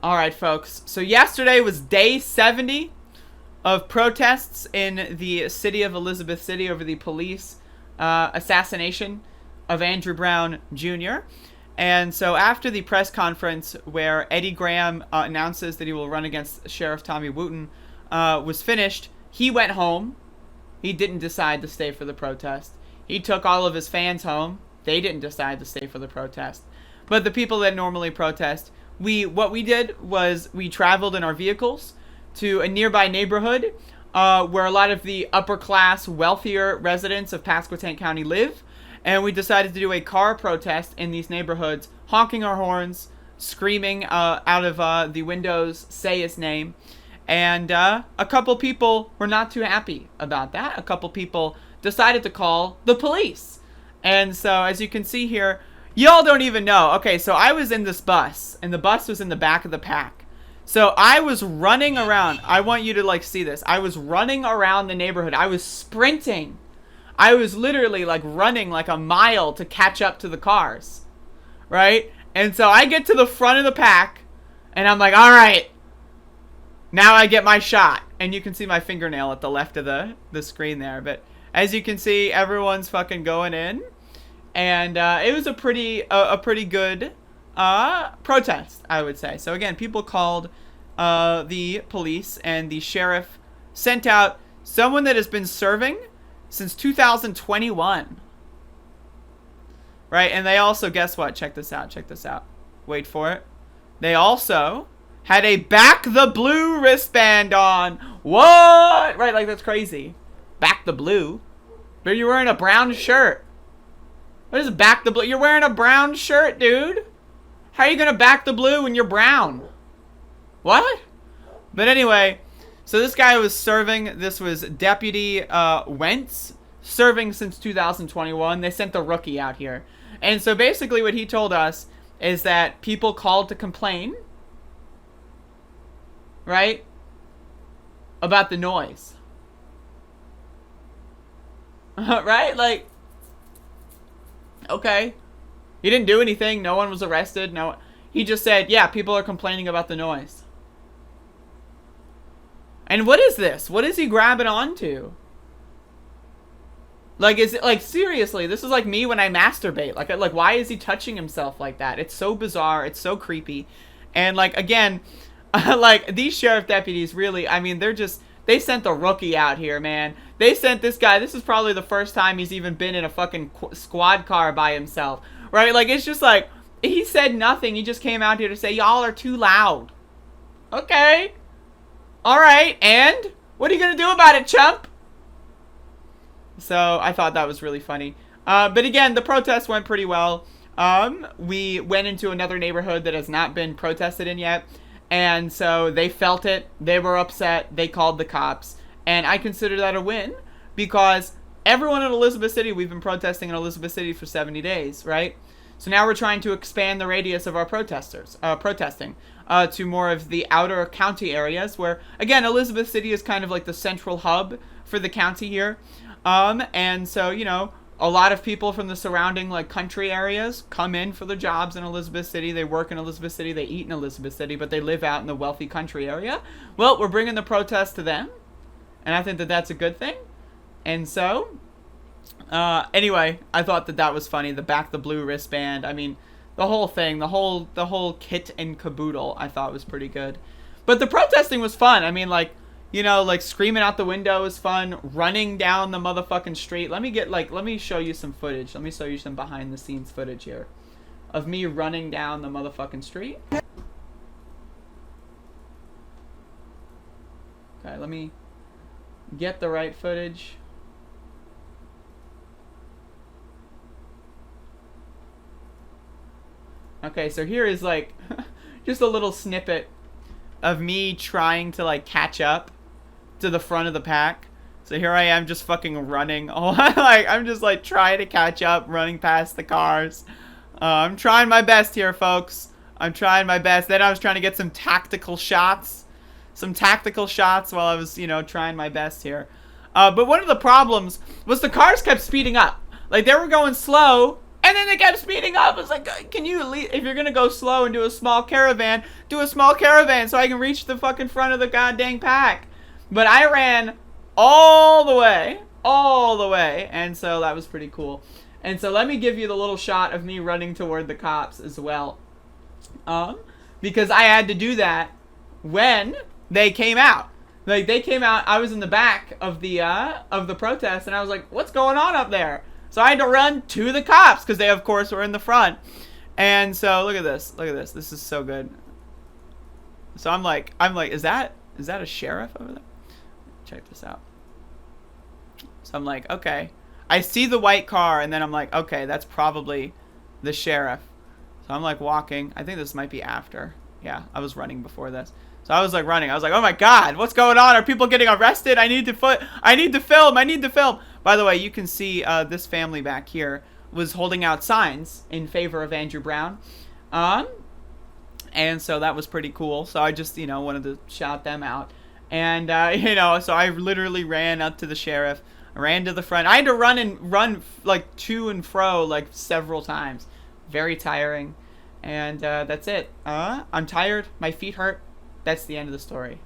Alright, folks. So yesterday was day 70 of protests in the city of Elizabeth City over the police assassination of Andrew Brown Jr. And so after the press conference where Eddie Graham announces that he will run against Sheriff Tommy Wooten was finished, he went home. He didn't decide to stay for the protest. He took all of his fans home. They didn't decide to stay for the protest. But the people that normally protest, what we did was we traveled in our vehicles to a nearby neighborhood where a lot of the upper class, wealthier residents of Pasquotank County live. And we decided to do a car protest in these neighborhoods, honking our horns, screaming out of the windows, say his name. And a couple people were not too happy about that. A couple people decided to call the police. And so, as you can see here, y'all don't even know. Okay, so I was in this bus, and the bus was in the back of the pack. So I was running around. I want you to, like, see this. I was running around the neighborhood. I was sprinting. I was literally, like, running like a mile to catch up to the cars. Right? And so I get to the front of the pack, and I'm like, all right. Now I get my shot. And you can see my fingernail at the left of the screen there. But as you can see, everyone's fucking going in. And it was a pretty good protest, I would say. So again, people called the police, and the sheriff sent out someone that has been serving since 2021. Right? And they also, guess what? Check this out. Check this out. Wait for it. They also had a back the blue wristband on. What? Right, like that's crazy. Back the blue? But you're wearing a brown shirt. What is back the blue? You're wearing a brown shirt, dude. How are you gonna back the blue when you're brown? What? But anyway, so this guy was serving. This was Deputy Wentz, serving since 2021. They sent the rookie out here. And so basically what he told us is that people called to complain, right, about the noise. Right? Like, okay. He didn't do anything. No one was arrested. No, he just said, yeah, people are complaining about the noise. And what is this? What is he grabbing onto? Like, is it, like, seriously, this is like me when I masturbate. Like, why is he touching himself like that? It's so bizarre. It's so creepy. And, like, again, like, these sheriff deputies really, I mean, they sent the rookie out here, man. They sent this guy. This is probably the first time he's even been in a fucking squad car by himself. Right? Like, it's just like, he said nothing. He just came out here to say, y'all are too loud. Okay. All right. And what are you going to do about it, chump? So I thought that was really funny. But again, the protest went pretty well. We went into another neighborhood that has not been protested in yet. And so they felt it. They were upset. They called the cops. And I consider that a win because everyone in Elizabeth City, we've been protesting in Elizabeth City for 70 days, right? So now we're trying to expand the radius of our protesting to more of the outer county areas where, again, Elizabeth City is kind of like the central hub for the county here. And so, you know, a lot of people from the surrounding, like, country areas come in for the jobs in Elizabeth City. They work in Elizabeth City. They eat in Elizabeth City, but they live out in the wealthy country area. Well, we're bringing the protest to them, and I think that that's a good thing. And so, anyway, I thought that that was funny. The back the blue wristband. I mean, the whole thing, the whole kit and caboodle, I thought was pretty good. But the protesting was fun. I mean, like, you know, like, screaming out the window was fun. Running down the motherfucking street. Let me show you some footage. Let me show you some behind the scenes footage here of me running down the motherfucking street. Okay, let me get the right footage. Okay, so here is, like, just a little snippet of me trying to, like, catch up to the front of the pack. So here I am just fucking running. Oh, like, I'm just, like, trying to catch up, running past the cars. I'm trying my best here, folks. I'm trying my best. Then I was trying to get some tactical shots. While I was, you know, trying my best here. But one of the problems was the cars kept speeding up. Like, they were going slow, And then they kept speeding up. I was like, can you at least, if you're going to go slow and do a small caravan, do a small caravan so I can reach the fucking front of the goddamn pack. But I ran all the way. And so that was pretty cool. And so let me give you the little shot of me running toward the cops as well. Because I had to do that when they came out. Like, they came out, I was in the back of the protest, and I was like, what's going on up there? So I had to run to the cops, because they, of course, were in the front. And so, look at this. This is so good. So I'm like, is that a sheriff over there? Check this out. So I'm like, okay. I see the white car, and then I'm like, okay, that's probably the sheriff. So I'm like walking. I think this might be after. Yeah, I was running before this. So I was like running. I was like, oh my God, what's going on? Are people getting arrested? I need to film. By the way, you can see this family back here was holding out signs in favor of Andrew Brown. And so that was pretty cool. So I just, wanted to shout them out. And, so I literally ran up to the sheriff. I ran to the front. I had to run like to and fro like several times. Very tiring. And that's it. I'm tired. My feet hurt. That's the end of the story.